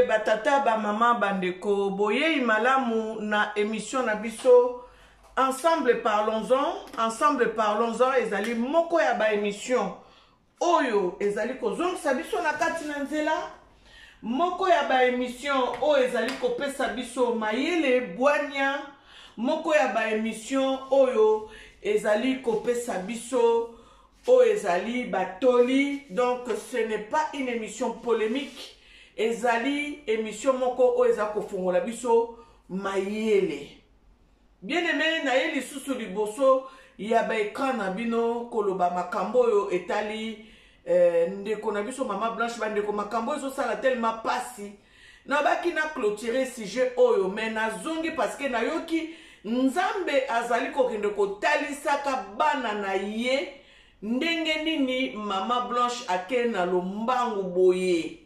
batata ba mama bandeko boye imalamu na émission na biso ensemble parlons-en ezali moko ya ba émission oyo ezali kozongisa biso na kati na nzela moko ya ba émission oyo ezali kopesa biso mayele bwanya moko ya ba émission oyo ezali kopesa biso oyo ezali batoli. Donc ce n'est pas une émission polémique, ezali émission moko oyo eza kofongola biso mayele. Bien aimé na ye lisusu liboso ya ba écran na bino koloba makambo oyo etali ndeko na biso mama Blanche bandeko makambo ezo sala tellement pasi na baki na clôturer sujet oyo mais na zongi parce que na yoki nzambe azali kokende kotalisaka bana na ye ndenge nini mama Blanche ake na lombangu boye.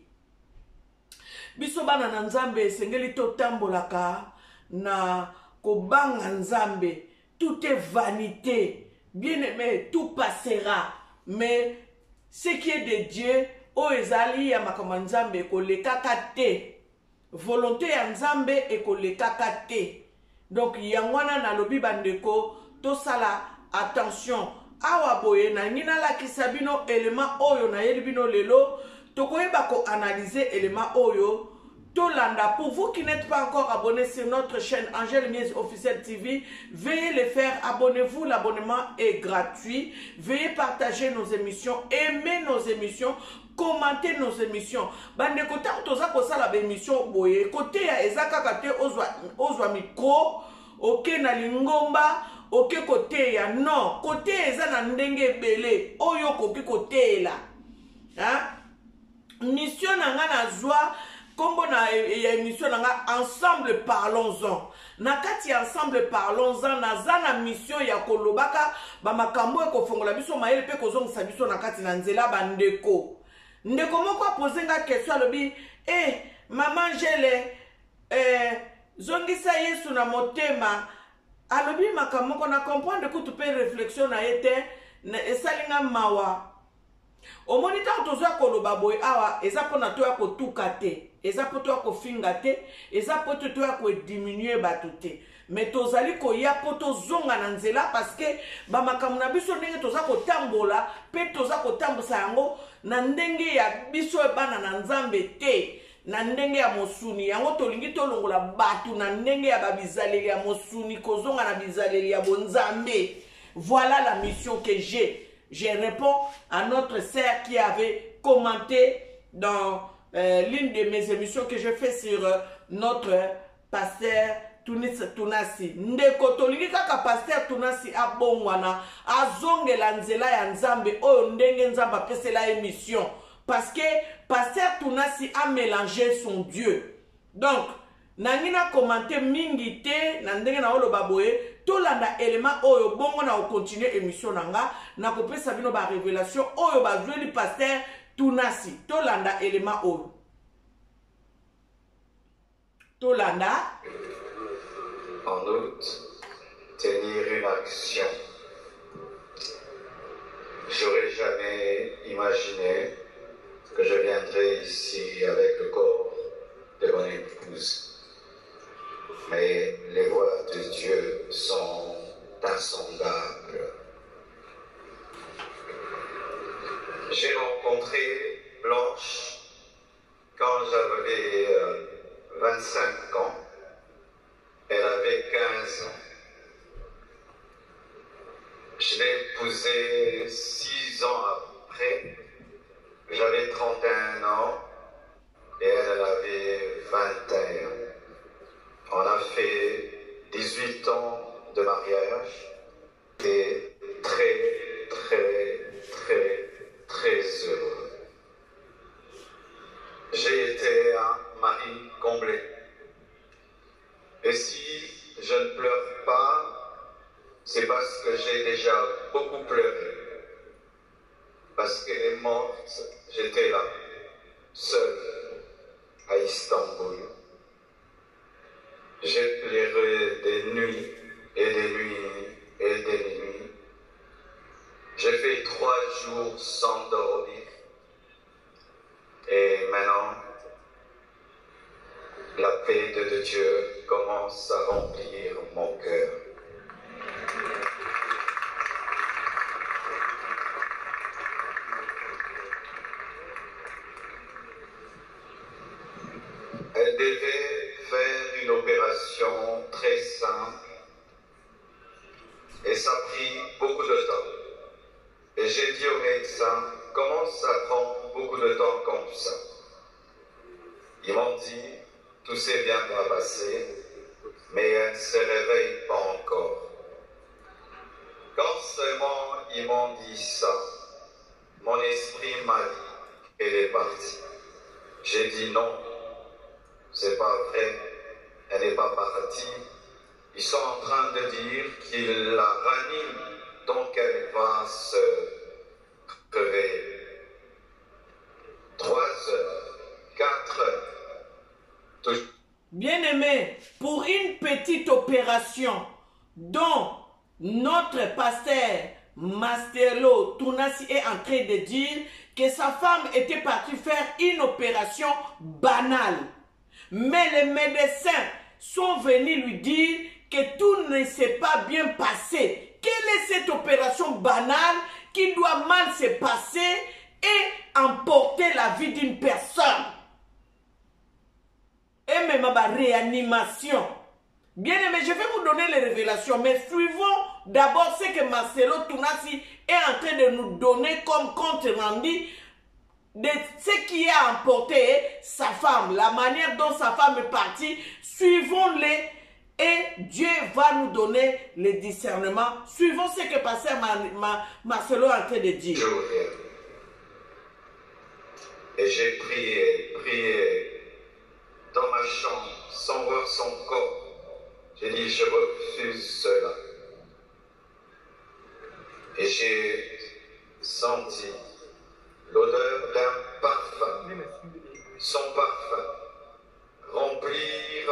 Biso bana na nzambe esengeli totambolaka na kobanga nzambe. Tout est vanité. Bien aimé, tout passera. Mais ce qui est de Dieu, o ezali ya makama nzambe ekolekaka te. Volonté ya nzambe ekolekaka te. Donc yangwana na lobi bandeko tosala attention. Awa boye na ngina la kisabino élément oyo na yelibino lelo tokoyeba ko analyser élément oyo tolanda. Pour vous qui n'êtes pas encore abonnés sur notre chaîne Angèle Mies Officiel TV, veuillez le faire, abonnez-vous, l'abonnement est gratuit. Veuillez partager nos émissions, aimer nos émissions, commenter nos émissions. Bande côté toza ko sala ba émission boye côté ya ezaka kate ozwa micro, OK na lingomba. Ok côté ya non côté eza na ndenge belé oyo koki côté la mission na nga na zwa kombo na ya mission na nga ensemble parlons-en na kati ensemble parlons-en na za mission ya kolobaka ba makambo ekofongola biso mayele pe kozongisa biso na kati na nzela bandeko ndeko moko apozenga question alobi maman Angèle zongisa Yesu na motema. Alobi makamoko na comprendre que tu peux réflexion na yete esalinga mawa omonita tozwa koloba boy awa eza pona to ya kotuka te eza poto ya kofinga te eza poto to ya ko diminuer bato te mais tozali ko ya poto zonga na nzela parce que ba makamu na biso ndenge toza kotambola pe toza kotambusa yango na ndenge ya biso bana na nzambe te na ndenge ya mosuni yango tolingi tolongola batu na ndenge ya babizaleli ya mosuni kozonga na bizaleli ya bonzambe. Voilà la mission que j'ai. Je réponds à notre sœur qui avait commenté dans l'une de mes émissions que je fais sur notre pasteur Tunasi. Ndeko tolingi kaka pasteur Tunasi abongwana azongela nzela ya nzambe oyo ndenge nzamba pesela émission. Parce que pasteur Tunasi a mélangé son Dieu. Donc, nangina commenté mingite, nandenge na olo baboye, tolanda élément oyo bongo na continuer émission nanga, na kopé sabino ba révélation oyo ba jouer le pasteur Tunasi. Tolanda élément oyo. Tolanda. En outre, tenir une action. J'aurais jamais imaginé que je viendrai ici avec le corps de mon épouse. Mais les voies de Dieu sont insondables. J'ai rencontré Blanche quand j'avais 25 ans. Elle avait 15 ans. Je l'ai épousée 6 ans après. J'avais 31 ans et elle avait 21. On a fait 18 ans de mariage et très, très, très, très heureux. J'ai été un mari comblé. Et si je ne pleure pas, c'est parce que j'ai déjà beaucoup pleuré. Parce qu'elle est morte, j'étais là, seul, à Istanbul. J'ai pleuré des nuits et des nuits et des nuits. J'ai fait 3 jours sans dormir. Et maintenant, paix de Dieu commence à remplir mon cœur. Elle devait faire une opération très simple et ça a pris beaucoup de temps. Et j'ai dit au médecin, comment ça prend beaucoup de temps comme ça? Ils m'ont dit, tout s'est bien passé, mais elle ne se réveille pas encore. Quand seulement ils m'ont dit ça, mon esprit m'a dit qu'elle est partie. J'ai dit non, c'est pas vrai, elle n'est pas partie. Ils sont en train de dire qu'ils la raniment, donc elle va se réveiller. 3 heures, 4 heures. Bien-aimé, pour une petite opération dont notre pasteur Mastelot Tounasi est en train de dire que sa femme était partie faire une opération banale. Mais les médecins sont venus lui dire que tout ne s'est pas bien passé. Quelle est cette opération banale qui doit mal se passer et emporter la vie d'une personne? Et même ma réanimation. Bien aimé, je vais vous donner les révélations, mais suivons d'abord ce que Marcelo Tounasi est en train de nous donner comme compte rendu de ce qui a emporté sa femme, la manière dont sa femme est partie. Suivons-les et Dieu va nous donner le discernement. Suivons ce que pasteur Marcelo est en train de dire. Et j'ai prié dans ma chambre sans voir son corps. J'ai dit, je refuse cela. Et j'ai senti l'odeur d'un parfum, son parfum, remplir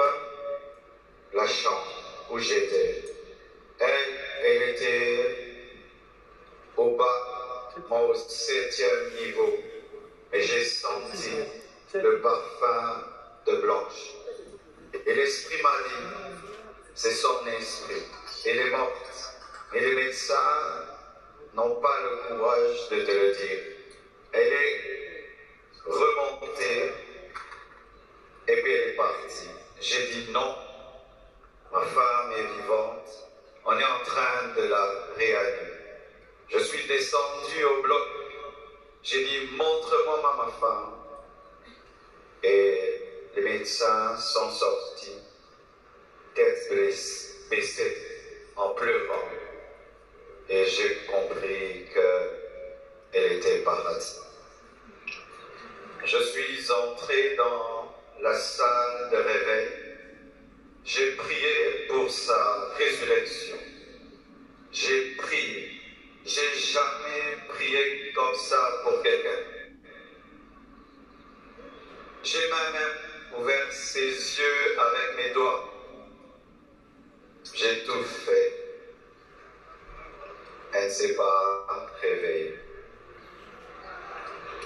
la chambre où j'étais. Elle était au bas, moi au 7e niveau. Et j'ai senti le parfum de Blanche. Et l'esprit m'a dit, c'est son esprit. Elle est morte. Et les médecins n'ont pas le courage de te le dire. Elle est remontée et puis elle est partie. J'ai dit non, ma femme est vivante. On est en train de la réanimer. Je suis descendu au bloc. J'ai dit, montre-moi ma femme. Et les médecins sont sortis, tête baissée, en pleurant. Et j'ai compris qu'elle était partie. Je suis entré dans la salle de réveil. J'ai prié pour sa résurrection. J'ai prié. J'ai jamais prié comme ça pour quelqu'un. J'ai même ouvert ses yeux avec mes doigts. J'ai tout fait. Elle ne s'est pas réveillée.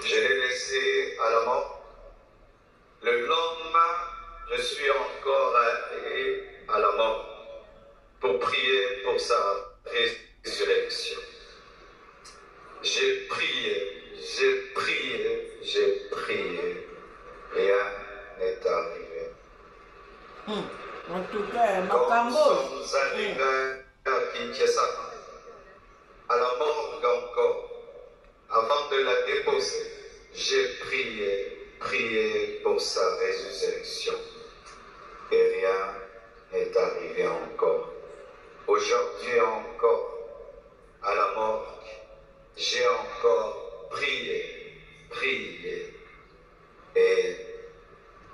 Je l'ai laissée à la mort. Le lendemain, je suis encore allé à la mort pour prier pour sa résurrection. J'ai prié, j'ai prié, j'ai prié. Rien n'est arrivé. En tout cas, quand nous sommes arrivés à Kinshasa, à la morgue encore, avant de la déposer, j'ai prié pour sa résurrection. Et rien n'est arrivé encore. Aujourd'hui encore, à la morgue, j'ai encore prié. Et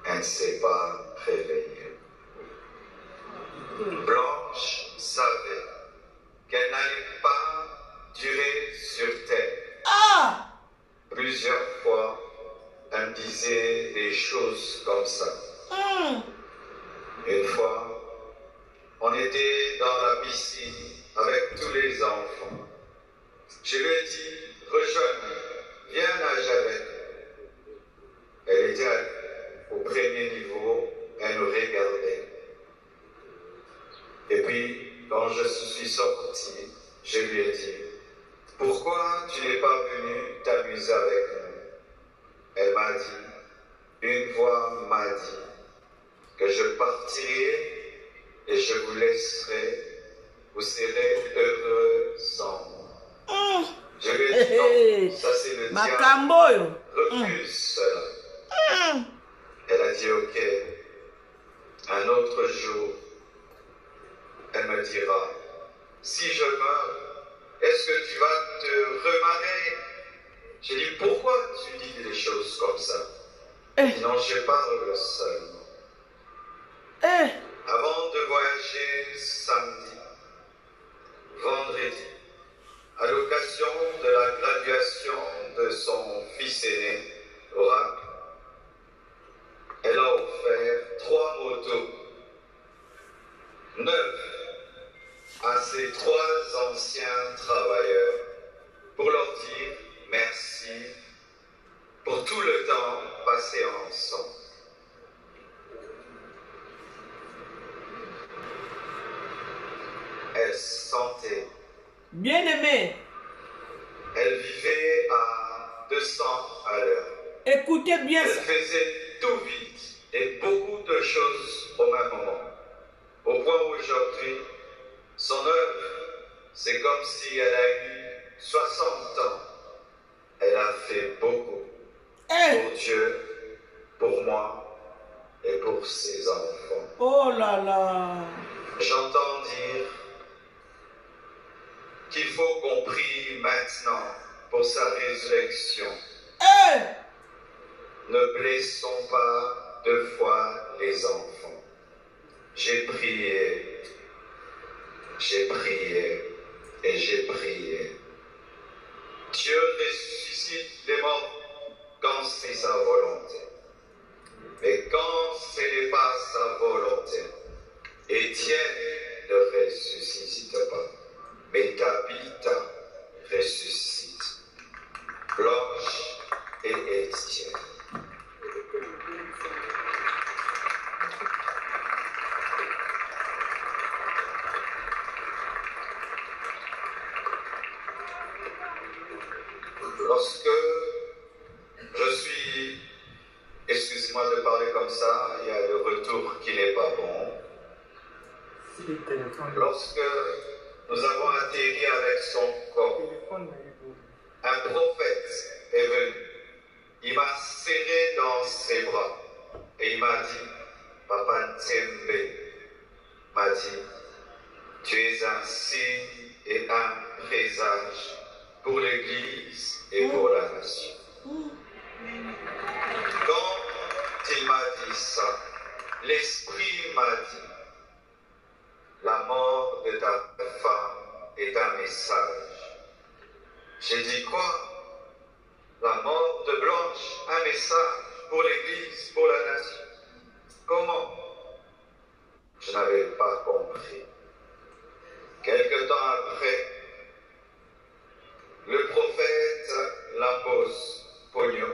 elle ne s'est pas réveillée. Blanche savait qu'elle n'allait pas durer sur terre. Ah! Plusieurs fois, elle me disait des choses comme ça. Une fois, on était dans la piscine avec tous les enfants. Je lui ai dit, rejoins-moi, viens nager avec. Elle était au premier niveau, elle me regardait. Et puis, quand je suis sorti, je lui ai dit, « Pourquoi tu n'es pas venu t'amuser avec nous ?» Elle m'a dit, une voix m'a dit que je partirai et je vous laisserai, vous serez heureux sans moi. Je lui ai dit, non, ça c'est le diable, refuse cela. Elle a dit, ok, un autre jour, elle me dira, si je meurs, est-ce que tu vas te remarier? J'ai dit, pourquoi tu dis des choses comme ça? Non, je parle seulement. Avant de voyager samedi, vendredi, à l'occasion de la graduation de son fils aîné, Oracle, elle a offert 3 motos, 9 à ses 3 anciens travailleurs pour leur dire merci pour tout le temps passé ensemble. Elle sentait. Bien aimé. Elle vivait à 200 à l'heure. Écoutez bien elle ça. Elle faisait tout vite et beaucoup de choses au même moment. Au point où aujourd'hui, son œuvre, c'est comme si elle a eu 60 ans. Elle a fait beaucoup pour Dieu, pour moi et pour ses enfants. Oh là là. J'entends dire qu'il faut qu'on prie maintenant pour sa résurrection. Ne blessons pas 2 fois les enfants. J'ai prié et j'ai prié. Dieu ressuscite les morts quand c'est sa volonté. Mais quand ce n'est pas sa volonté, Étienne ne ressuscite pas. Mais Tabitha ressuscite. Blanche et Étienne. Lorsque je suis, excusez-moi de parler comme ça, il y a le retour qui n'est pas bon. Lorsque nous avons atterri avec son corps, un prophète est venu. Il m'a serré dans ses bras et il m'a dit, Papa Ntembe m'a dit, tu es un signe et un présage pour l'Église et pour la nation. Quand il m'a dit ça, l'Esprit m'a dit, la mort de ta femme est un message. J'ai dit quoi? La mort de Blanche, un message pour l'Église, pour la nation. Comment? Je n'avais pas compris. Quelque temps après, le prophète Lambos Pogno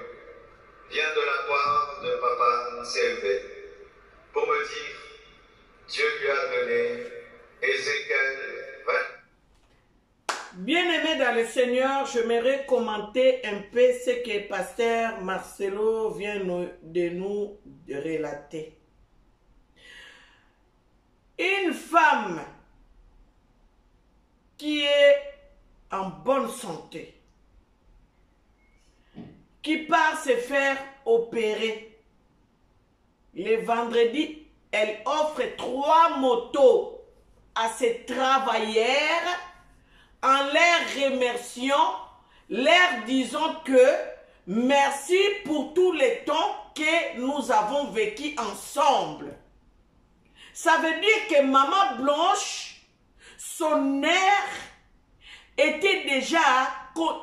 vient de la part de Papa Nsembe pour me dire, Dieu lui a donné Ézéchiel 20. Bien-aimé dans le Seigneur, j'aimerais commenter un peu ce que Pasteur Marcelo vient de nous relater. Une femme qui est en bonne santé, qui part se faire opérer, le vendredi, elle offre 3 motos à ses travailleurs en les remerciant, leur disant que merci pour tout le temps que nous avons vécu ensemble. Ça veut dire que Maman Blanche, son air était déjà,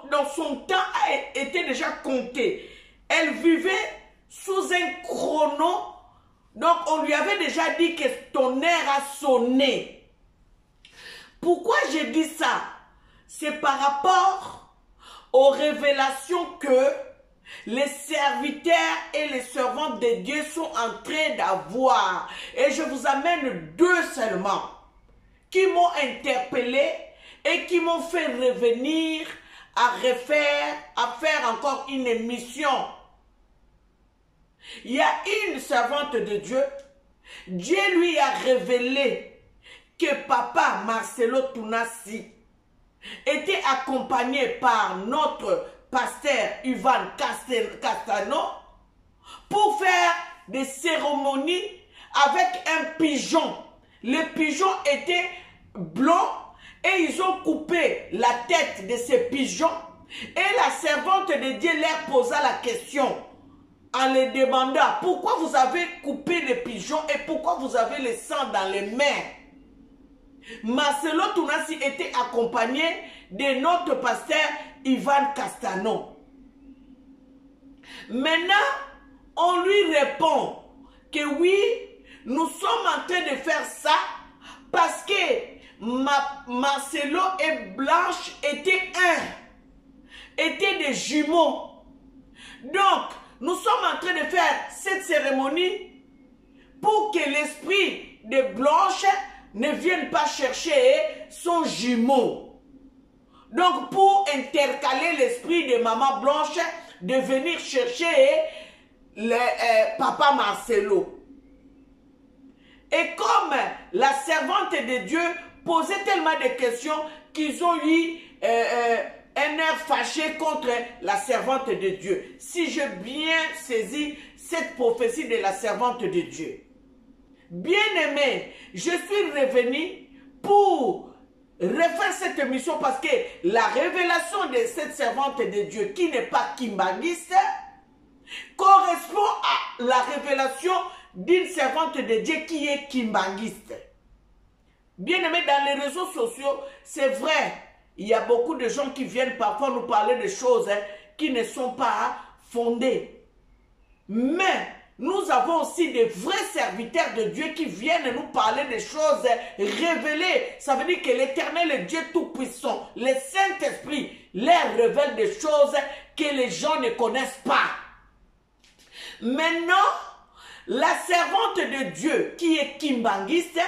dans son temps, était déjà compté. Elle vivait sous un chrono, donc on lui avait déjà dit que ton air a sonné. Pourquoi je dis ça? C'est par rapport aux révélations que les serviteurs et les servantes de Dieu sont en train d'avoir. Et je vous amène deux seulement qui m'ont interpellé et qui m'ont fait revenir à faire encore une émission. Il y a une servante de Dieu. Dieu lui a révélé que papa Marcelo Tounassi était accompagné par notre pasteur Ivan Castano pour faire des cérémonies avec un pigeon. Le pigeon était blanc et ils ont coupé la tête de ce pigeon. Et la servante de Dieu leur posa la question en les demandant pourquoi vous avez coupé le pigeon et pourquoi vous avez le sang dans les mains. Marcelo Tounassi était accompagné de notre pasteur Ivan Castano. Maintenant, on lui répond que oui, nous sommes en train de faire ça parce que Marcelo et Blanche étaient des jumeaux. Donc, nous sommes en train de faire cette cérémonie pour que l'esprit de Blanche ne vienne pas chercher son jumeau. Donc, pour intercaler l'esprit de maman Blanche de venir chercher papa Marcelo. Et comme la servante de Dieu posait tellement de questions qu'ils ont eu un air fâché contre la servante de Dieu. Si j'ai bien saisi cette prophétie de la servante de Dieu. Bien-aimé, je suis revenu pour refaire cette émission parce que la révélation de cette servante de Dieu qui n'est pas kimbangiste correspond à la révélation d'une servante de Dieu qui est kimbangiste. Bien-aimé, dans les réseaux sociaux, c'est vrai, il y a beaucoup de gens qui viennent parfois nous parler de choses qui ne sont pas fondées. Mais nous avons aussi des vrais serviteurs de Dieu qui viennent nous parler des choses révélées. Ça veut dire que l'Éternel, le Dieu Tout-Puissant, le Saint-Esprit, leur révèle des choses que les gens ne connaissent pas. Maintenant, la servante de Dieu qui est kimbangiste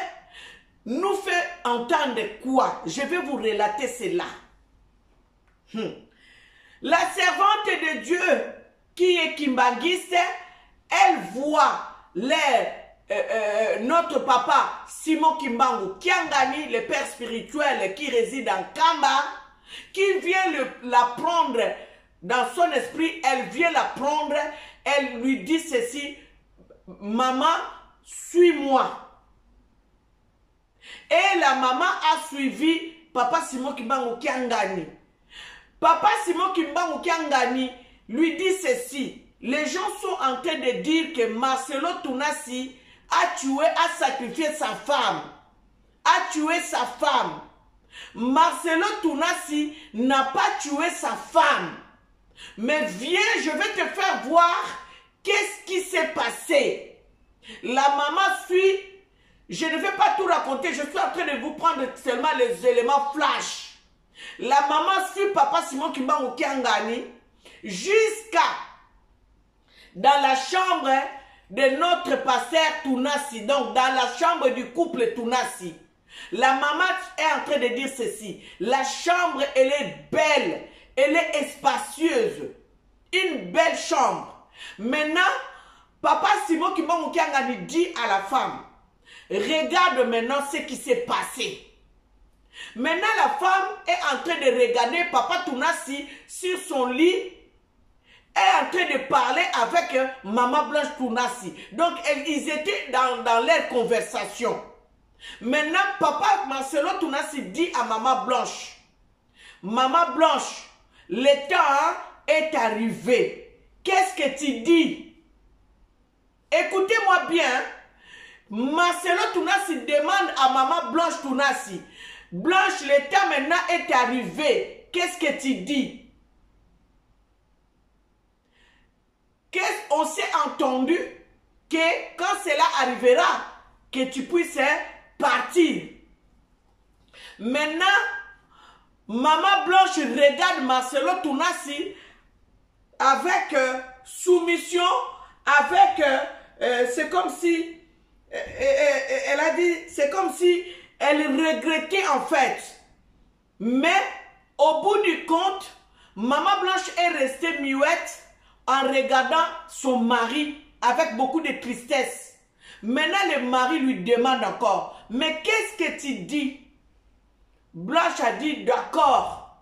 nous fait entendre quoi? Je vais vous relater cela. La servante de Dieu qui est kimbangiste, elle voit notre papa Simon Kimbangu Kiangani, le père spirituel qui réside en Kamba, qui vient la prendre dans son esprit. Elle vient la prendre, elle lui dit ceci: maman, suis-moi. Et la maman a suivi papa Simon Kimbangu Kiangani. Papa Simon Kimbangu Kiangani lui dit ceci: les gens sont en train de dire que Marcelo Tounassi a tué, a sacrifié sa femme. A tué sa femme. Marcelo Tounassi n'a pas tué sa femme. Mais viens, je vais te faire voir qu'est-ce qui s'est passé. La maman suit. Je ne vais pas tout raconter, je suis en train de vous prendre seulement les éléments flash. La maman suit papa Simon Kimbangu Kiangani jusqu'à dans la chambre de notre pasteur Tounassi, donc dans la chambre du couple Tounassi. La maman est en train de dire ceci: la chambre, elle est belle, elle est spacieuse, une belle chambre. Maintenant, papa Simon Kimbangu Kiangani dit à la femme: regarde maintenant ce qui s'est passé. Maintenant, la femme est en train de regarder papa Tounassi sur son lit, est en train de parler avec maman Blanche Tounassi. Donc, ils étaient dans leur conversation. Maintenant, papa Marcelo Tounassi dit à maman Blanche: maman Blanche, le temps est arrivé. Qu'est-ce que tu dis? Écoutez-moi bien. Marcelo Tounassi demande à maman Blanche Tounassi: Blanche, le temps maintenant est arrivé. Qu'est-ce que tu dis? On s'est entendu que quand cela arrivera, que tu puisses partir. Maintenant, maman Blanche regarde Marcelo Tounassi avec soumission, avec... c'est comme si... elle a dit, c'est comme si elle regrettait en fait. Mais au bout du compte, Maman Blanche est restée muette en regardant son mari avec beaucoup de tristesse. Maintenant, le mari lui demande encore, mais qu'est-ce que tu dis? Blanche a dit, d'accord.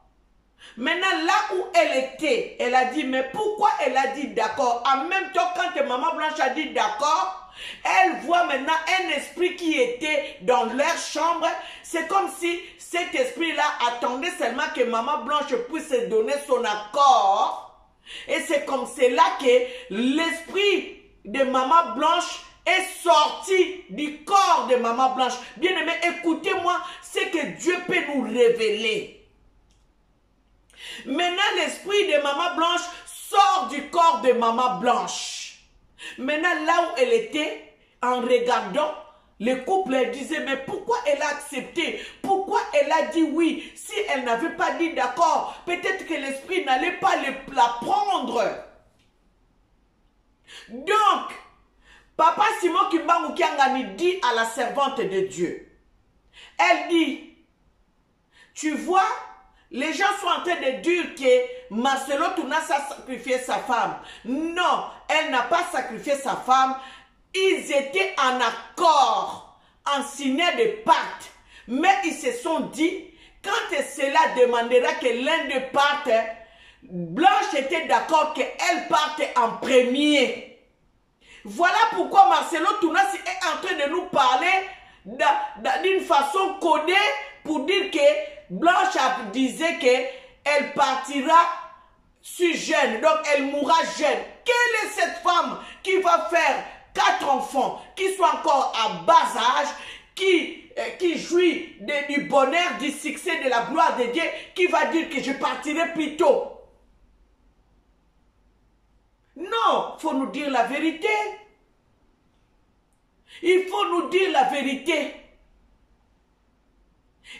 Maintenant, là où elle était, elle a dit, mais pourquoi elle a dit d'accord? En même temps, quand Maman Blanche a dit d'accord, elle voit maintenant un esprit qui était dans leur chambre. C'est comme si cet esprit-là attendait seulement que Maman Blanche puisse donner son accord. Et c'est comme cela que l'esprit de Maman Blanche est sorti du corps de Maman Blanche. Bien aimé, écoutez-moi, c'est que Dieu peut nous révéler. Maintenant, l'esprit de Maman Blanche sort du corps de Maman Blanche. Maintenant, là où elle était, en regardant, le couple, elle disait, mais pourquoi elle a accepté? Pourquoi elle a dit oui? Si elle n'avait pas dit d'accord, peut-être que l'esprit n'allait pas la prendre. Donc, Papa Simon Kimbangu Kiangani dit à la servante de Dieu, elle dit, tu vois, les gens sont en train de dire que Marcelo Tounas a sacrifié sa femme. Non, elle n'a pas sacrifié sa femme. Ils étaient en accord, en signant des pactes. Mais ils se sont dit, quand cela demandera que l'un de parte, Blanche était d'accord qu'elle parte en premier. Voilà pourquoi Marcelo Tounas est en train de nous parler d'une façon codée pour dire que Blanche disait qu'elle partira si jeune, donc elle mourra jeune. Quelle est cette femme qui va faire 4 enfants, qui sont encore à bas âge, qui jouit du bonheur, du succès, de la gloire de Dieu, qui va dire que je partirai plus tôt? Non, il faut nous dire la vérité. Il faut nous dire la vérité.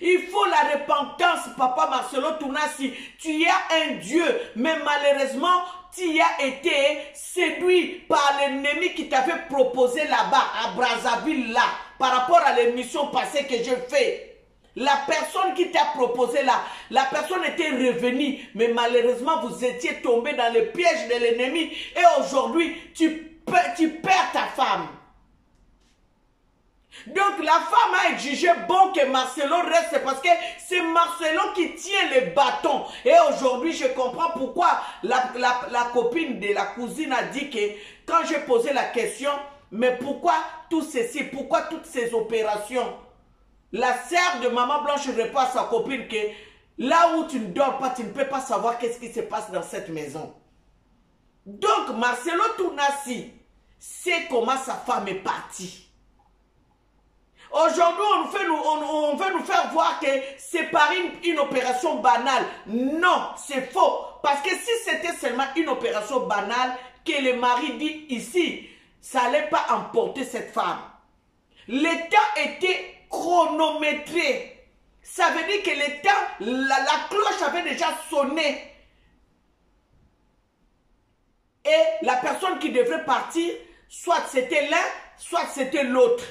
Il faut la repentance, Papa Marcelo Tounasi. Tu as un Dieu, mais malheureusement, tu as été séduit par l'ennemi qui t'avait proposé là-bas, à Brazzaville, là, par rapport à l'émission passée que j'ai fait. La personne qui t'a proposé là, la personne était revenue, mais malheureusement, vous étiez tombé dans le piège de l'ennemi et aujourd'hui, tu perds ta femme. Donc la femme a exigé bon que Marcelo reste parce que c'est Marcelo qui tient le bâton. Et aujourd'hui, je comprends pourquoi la copine de la cousine a dit que quand j'ai posé la question, mais pourquoi tout ceci, pourquoi toutes ces opérations? La sœur de Maman Blanche répond à sa copine que là où tu ne dors pas, tu ne peux pas savoir qu'est-ce qui se passe dans cette maison. Donc Marcelo Tounasi sait comment sa femme est partie. Aujourd'hui, on veut nous faire voir que c'est par une opération banale. Non, c'est faux. Parce que si c'était seulement une opération banale, que le mari dit ici, ça n'allait pas emporter cette femme. Le temps était chronométré. Ça veut dire que le temps, la cloche avait déjà sonné. Et la personne qui devrait partir, soit c'était l'un, soit c'était l'autre.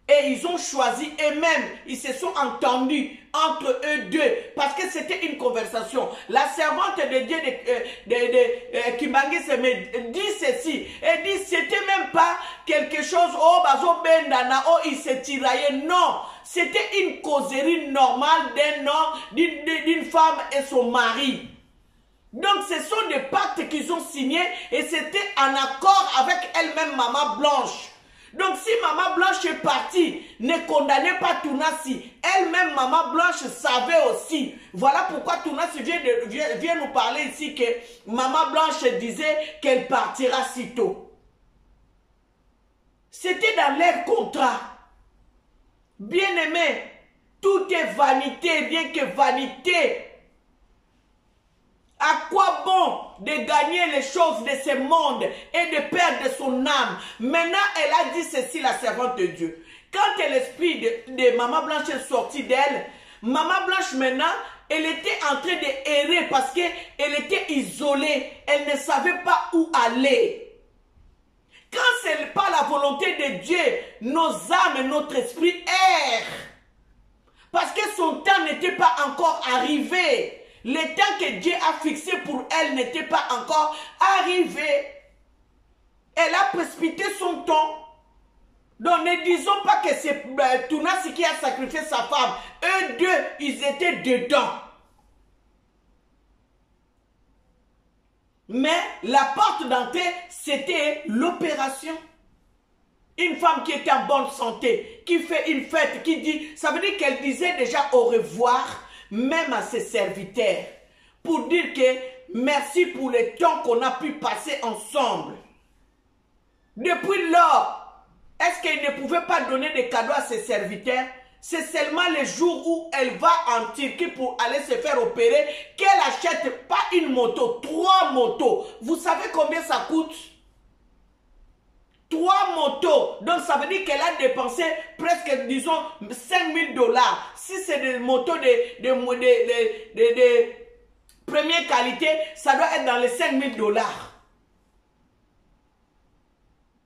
Et ils ont choisi eux-mêmes, ils se sont entendus entre eux deux, parce que c'était une conversation. La servante de Dieu de Kimbangi dit ceci, et dit c'était même pas quelque chose, oh bazo bendana, oh il s'est tiraillé, non, c'était une causerie normale d'un homme, d'une femme et son mari. Donc ce sont des pactes qu'ils ont signés et c'était en accord avec elle-même Maman Blanche. Donc si Maman Blanche est partie, ne condamnez pas Tounasi. Elle-même, Maman Blanche, savait aussi. Voilà pourquoi Tounasi vient nous parler ici que Maman Blanche disait qu'elle partira si tôt. C'était dans leur contrat. Bien aimé, tout est vanité, bien que vanité. À quoi bon de gagner les choses de ce monde et de perdre son âme? Maintenant, elle a dit ceci, la servante de Dieu. Quand l'esprit de Maman Blanche est sorti d'elle, Maman Blanche maintenant elle était en train d'errer parce qu'elle était isolée. Elle ne savait pas où aller. Quand ce n'est pas la volonté de Dieu, nos âmes et notre esprit errent. Parce que son temps n'était pas encore arrivé. Le temps que Dieu a fixé pour elle n'était pas encore arrivé. Elle a précipité son temps. Donc ne disons pas que c'est Tunasi qui a sacrifié sa femme. Eux deux, ils étaient dedans. Mais la porte d'entrée, c'était l'opération. Une femme qui était en bonne santé, qui fait une fête, qui dit, ça veut dire qu'elle disait déjà au revoir, même à ses serviteurs, pour dire que merci pour le temps qu'on a pu passer ensemble. Depuis lors, est-ce qu'elle ne pouvait pas donner des cadeaux à ses serviteurs? C'est seulement le jour où elle va en Turquie pour aller se faire opérer qu'elle achète pas une moto, 3 motos. Vous savez combien ça coûte? 3 motos. Donc ça veut dire qu'elle a dépensé presque, disons, 5 000 $. Si c'est des motos de première qualité, ça doit être dans les 5 000 $.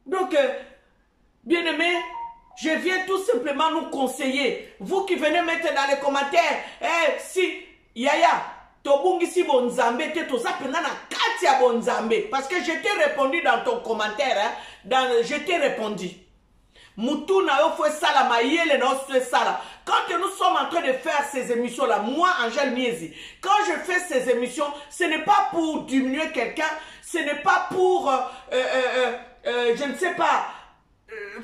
Donc, bien aimé, je viens tout simplement nous conseiller. Vous qui venez mettre dans les commentaires, si Yaya, tobungisi bonzambe te toza pena na kati ya bonzambe, parce que je t'ai répondu dans ton commentaire, je t'ai répondu. Mutu na yo fwe sala mayele na yo fwe sala. Quand nous sommes en train de faire ces émissions là, moi Angèle Miezi, quand je fais ces émissions, ce n'est pas pour diminuer quelqu'un, ce n'est pas pour je ne sais pas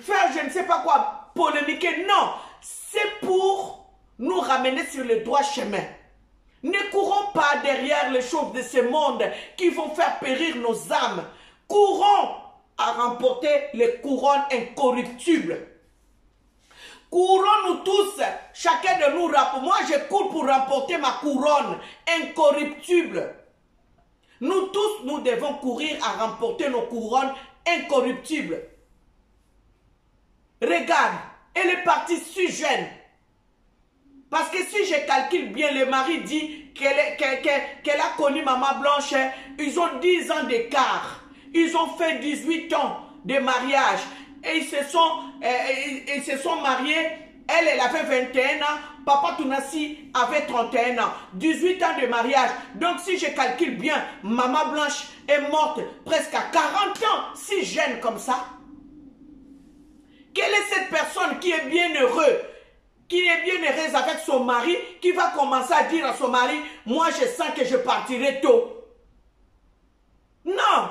faire je ne sais pas quoi, polémiquer, non, c'est pour nous ramener sur le droit chemin. Ne courons pas derrière les choses de ce monde qui vont faire périr nos âmes. Courons à remporter les couronnes incorruptibles. Courons-nous tous, chacun de nous, moi je cours pour remporter ma couronne incorruptible. Nous tous, nous devons courir à remporter nos couronnes incorruptibles. Regarde, elle est partie si jeune. Parce que si je calcule bien, le mari dit qu'elle a connu Maman Blanche, ils ont 10 ans d'écart. Ils ont fait 18 ans de mariage. Et ils se sont mariés. Elle avait 21 ans. Papa Tunasi avait 31 ans. 18 ans de mariage. Donc si je calcule bien, Maman Blanche est morte presque à 40 ans. Si jeune comme ça. Quelle est cette personne qui est bien heureuse, qui est bien heureuse avec son mari, qui va commencer à dire à son mari, moi je sens que je partirai tôt. Non.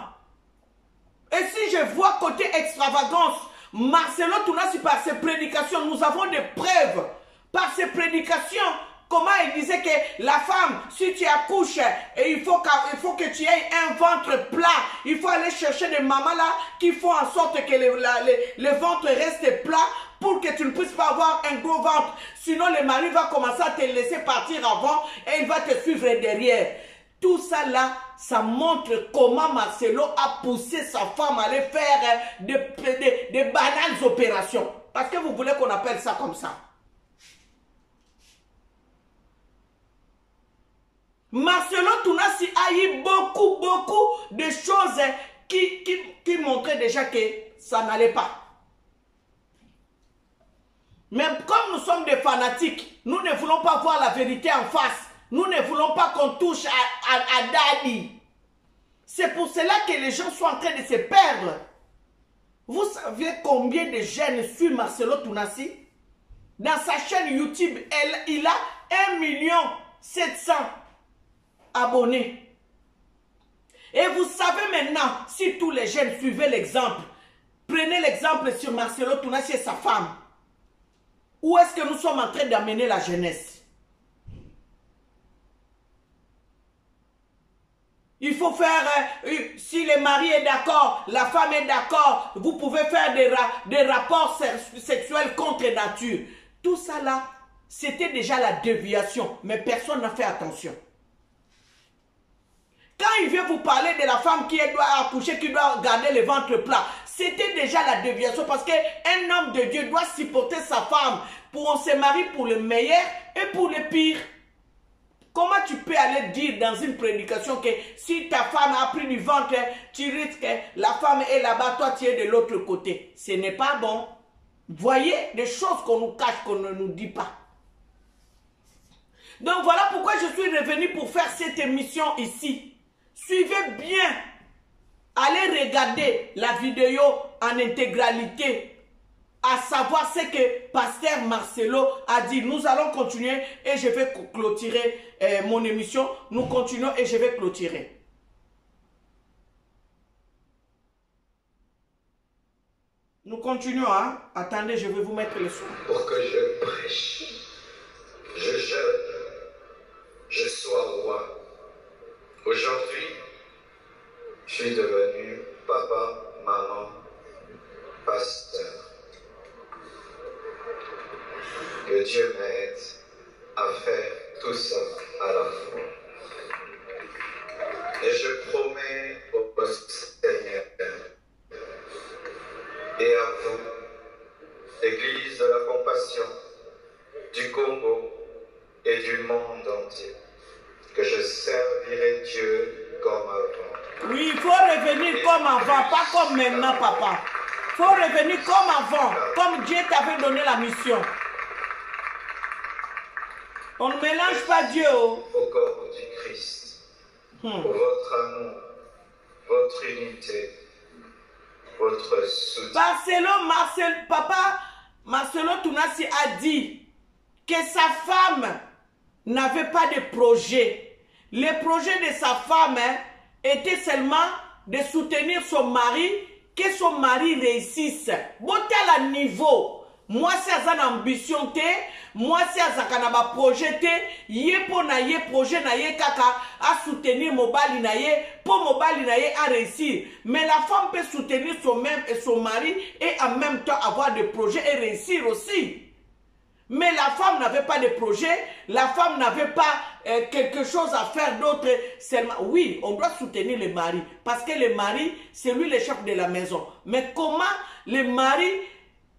Et si je vois côté extravagance, Marcelo Tunasi par ses prédications, nous avons des preuves. Par ses prédications, comment il disait que la femme, si tu accouches, et il faut que tu aies un ventre plat. Il faut aller chercher des mamans là qui font en sorte que le ventre reste plat pour que tu ne puisses pas avoir un gros ventre. Sinon, le mari va commencer à te laisser partir avant et il va te suivre derrière. Tout ça là, ça montre comment Marcelo a poussé sa femme à aller faire des banales opérations. Parce que vous voulez qu'on appelle ça comme ça. Marcelo Tunasi a eu beaucoup de choses qui montraient déjà que ça n'allait pas. Mais comme nous sommes des fanatiques, nous ne voulons pas voir la vérité en face. Nous ne voulons pas qu'on touche à Dadi. C'est pour cela que les gens sont en train de se perdre. Vous savez combien de jeunes suivent Marcelo Tunasi? Dans sa chaîne YouTube, il a 1,7 million abonnés. Et vous savez maintenant, si tous les jeunes suivaient l'exemple, prenez l'exemple sur Marcelo Tunasi et sa femme. Où est-ce que nous sommes en train d'amener la jeunesse? Il faut faire, si le mari est d'accord, la femme est d'accord, vous pouvez faire des rapports sexuels contre nature. Tout ça là, c'était déjà la déviation, mais personne n'a fait attention. Quand il vient vous parler de la femme qui doit accoucher, qui doit garder le ventre plat, c'était déjà la déviation parce qu'un homme de Dieu doit supporter sa femme. On se marie pour le meilleur et pour le pire. Comment tu peux aller dire dans une prédication que si ta femme a pris du ventre, tu risques, la femme est là-bas, toi tu es de l'autre côté. Ce n'est pas bon. Voyez des choses qu'on nous cache, qu'on ne nous dit pas. Donc voilà pourquoi je suis revenu pour faire cette émission ici. Suivez bien. Allez regarder la vidéo en intégralité. À savoir ce que Pasteur Marcelo a dit. Nous allons continuer et je vais clôturer mon émission. Nous continuons et je vais clôturer. Nous continuons, hein? Attendez, je vais vous mettre le son. Pour que je prêche, je jeûne, je sois roi. Aujourd'hui, je suis devenu papa, maman, pasteur. Que Dieu m'aide à faire tout ça à la fois. Et je promets au Seigneur et à vous, Église de la Compassion du Congo et du monde entier, que je servirai Dieu comme avant. Oui, il faut revenir comme avant, pas comme maintenant, papa. Il faut revenir comme avant, comme Dieu t'avait donné la mission. On ne mélange pas Dieu. Au corps du Christ, pour votre amour, votre unité, votre soutien. Papa Marcelo Tounassi a dit que sa femme n'avait pas de projet. Le projet de sa femme était seulement de soutenir son mari, que son mari réussisse. Beauté à la niveau. Moi, c'est une ambition, moi, c'est un projet, pour na projet na kaka à soutenir mobali na pour mobali na à réussir. Mais la femme peut soutenir son mari et en même temps avoir des projets et réussir aussi. Mais la femme n'avait pas de projet, la femme n'avait pas quelque chose à faire d'autre. Seulement, oui, on doit soutenir le mari parce que le mari, c'est lui le chef de la maison. Mais comment le mari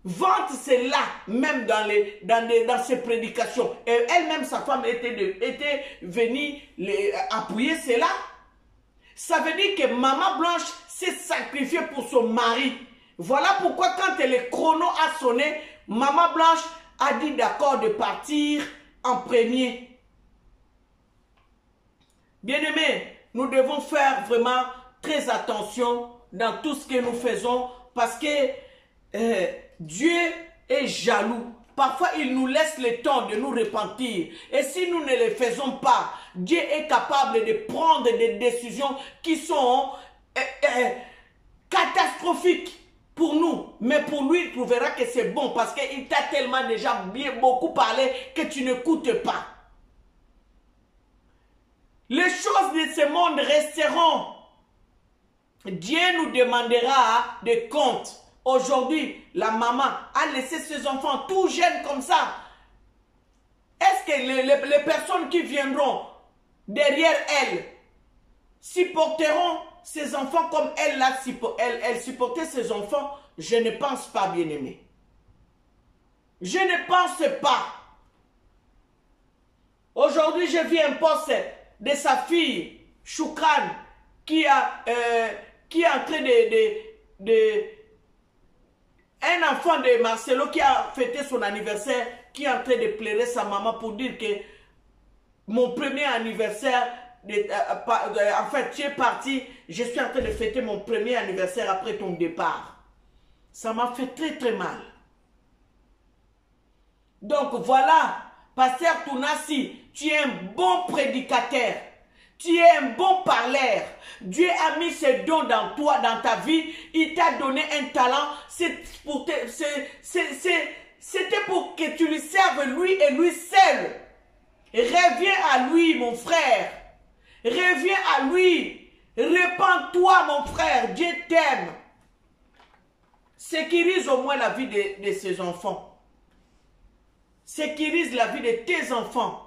vante cela même dans ses prédications. Et elle-même, sa femme, était venue appuyer cela. Ça veut dire que Maman Blanche s'est sacrifiée pour son mari. Voilà pourquoi quand le chrono a sonné, Maman Blanche a dit d'accord de partir en premier. Bien-aimés, nous devons faire vraiment très attention dans tout ce que nous faisons parce que Dieu est jaloux. Parfois, il nous laisse le temps de nous repentir. Et si nous ne le faisons pas, Dieu est capable de prendre des décisions qui sont catastrophiques pour nous. Mais pour lui, il trouvera que c'est bon parce qu'il t'a tellement déjà beaucoup parlé que tu n'écoutes pas. Les choses de ce monde resteront. Dieu nous demandera des comptes. Aujourd'hui, la maman a laissé ses enfants tout jeunes comme ça. Est-ce que les personnes qui viendront derrière elle supporteront ses enfants comme elle supportait ses enfants? Je ne pense pas, bien-aimé. Je ne pense pas. Aujourd'hui, je vis un poste de sa fille, Choukran, qui est en train un enfant de Marcelo qui a fêté son anniversaire, qui est en train de pleurer sa maman pour dire que mon premier anniversaire, en fait, tu es parti, je suis en train de fêter mon premier anniversaire après ton départ. Ça m'a fait très très mal. Donc voilà, Pasteur Tounassi, tu es un bon prédicateur. Tu es un bon parleur. Dieu a mis ses dons dans toi, dans ta vie. Il t'a donné un talent. C'était pour que tu lui serves lui et lui seul. Reviens à lui, mon frère. Reviens à lui. Répands-toi, mon frère. Dieu t'aime. Sécurise au moins la vie de ses enfants. Sécurise la vie de tes enfants.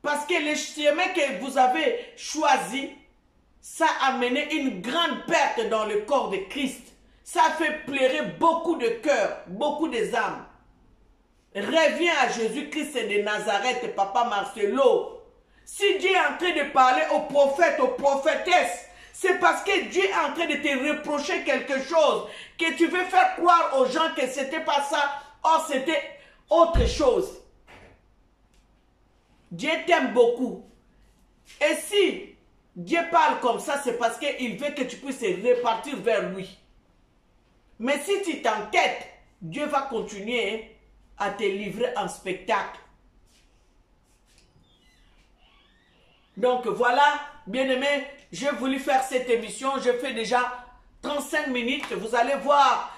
Parce que le chemin que vous avez choisi, ça a amené une grande perte dans le corps de Christ. Ça a fait pleurer beaucoup de cœurs, beaucoup d'âmes. Reviens à Jésus-Christ de Nazareth, Papa Marcelo. Si Dieu est en train de parler aux prophètes, aux prophétesses, c'est parce que Dieu est en train de te reprocher quelque chose, que tu veux faire croire aux gens que c'était pas ça, or c'était autre chose. Dieu t'aime beaucoup. Et si Dieu parle comme ça, c'est parce qu'il veut que tu puisses repartir vers lui. Mais si tu t'entêtes, Dieu va continuer à te livrer en spectacle. Donc voilà, bien-aimés, j'ai voulu faire cette émission. Je fais déjà 35 minutes. Vous allez voir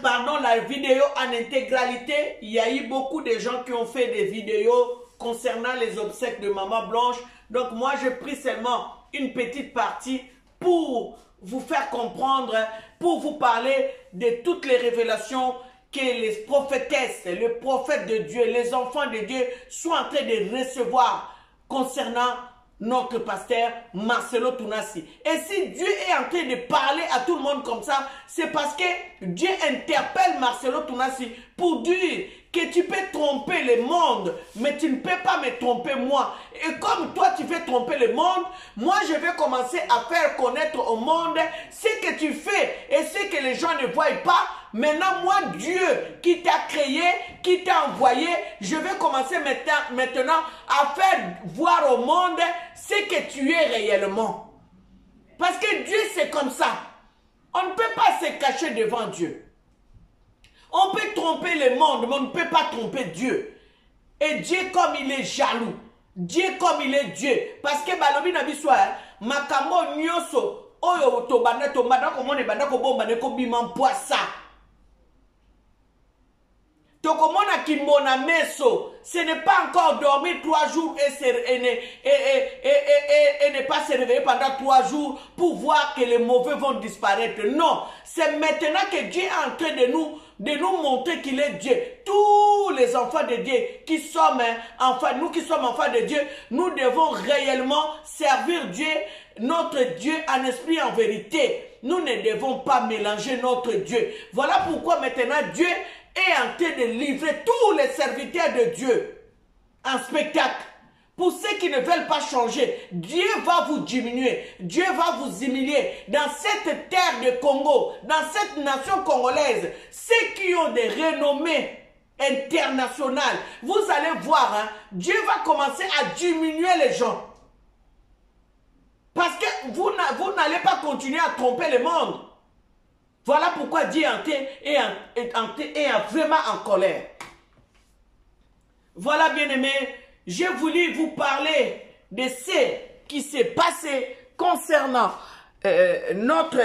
pardon, la vidéo en intégralité. Il y a eu beaucoup de gens qui ont fait des vidéos concernant les obsèques de Maman Blanche. Donc moi, j'ai pris seulement une petite partie pour vous faire comprendre, pour vous parler de toutes les révélations que les prophétesses, les prophètes de Dieu, les enfants de Dieu sont en train de recevoir concernant notre pasteur Marcelo Tounassi. Et si Dieu est en train de parler à tout le monde comme ça, c'est parce que Dieu interpelle Marcelo Tounassi pour dire que tu peux tromper le monde, mais tu ne peux pas me tromper moi. Et comme toi tu veux tromper le monde, moi je vais commencer à faire connaître au monde ce que tu fais et ce que les gens ne voient pas. Maintenant, moi, Dieu qui t'a créé, qui t'a envoyé, je vais commencer maintenant à faire voir au monde ce que tu es réellement. Parce que Dieu, c'est comme ça. On ne peut pas se cacher devant Dieu. On peut tromper le monde, mais on ne peut pas tromper Dieu. Et Dieu, comme il est jaloux, Dieu, comme il est Dieu. Parce que balobi na biswa, makambo nyoso, oyo to banda to madako mone banda ko bomba ne ko bimam poisa. Tokomona kimona meso, ce n'est pas encore dormir 3 jours et ne pas se réveiller pendant 3 jours pour voir que les mauvais vont disparaître. Non, c'est maintenant que Dieu est en train de nous montrer qu'il est Dieu. Tous les enfants de Dieu qui sommes enfants, nous qui sommes enfants de Dieu, nous devons réellement servir Dieu, notre Dieu en esprit et en vérité. Nous ne devons pas mélanger notre Dieu. Voilà pourquoi maintenant Dieu est en train de livrer tous les serviteurs de Dieu en spectacle. Pour ceux qui ne veulent pas changer, Dieu va vous diminuer, Dieu va vous humilier. Dans cette terre de Congo, dans cette nation congolaise, ceux qui ont des renommées internationales, vous allez voir, hein, Dieu va commencer à diminuer les gens. Parce que vous n'allez pas continuer à tromper le monde. Voilà pourquoi Dieu est vraiment en colère. Voilà, bien-aimés, j'ai voulu vous parler de ce qui s'est passé concernant notre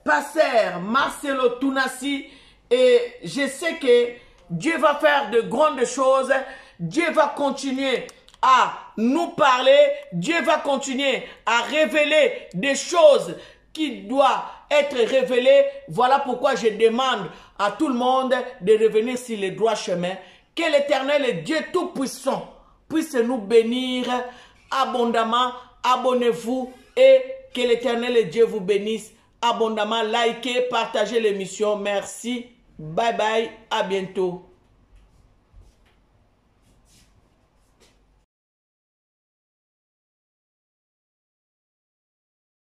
pasteur Marcelo Tounassi. Et je sais que Dieu va faire de grandes choses. Dieu va continuer à nous parler. Dieu va continuer à révéler des choses qui doivent être révélées. Voilà pourquoi je demande à tout le monde de revenir sur le droit chemin. Que l'Éternel et Dieu Tout-Puissant puisse nous bénir abondamment. Abonnez-vous et que l'Éternel et Dieu vous bénisse abondamment. Likez, partagez l'émission. Merci. Bye bye. À bientôt.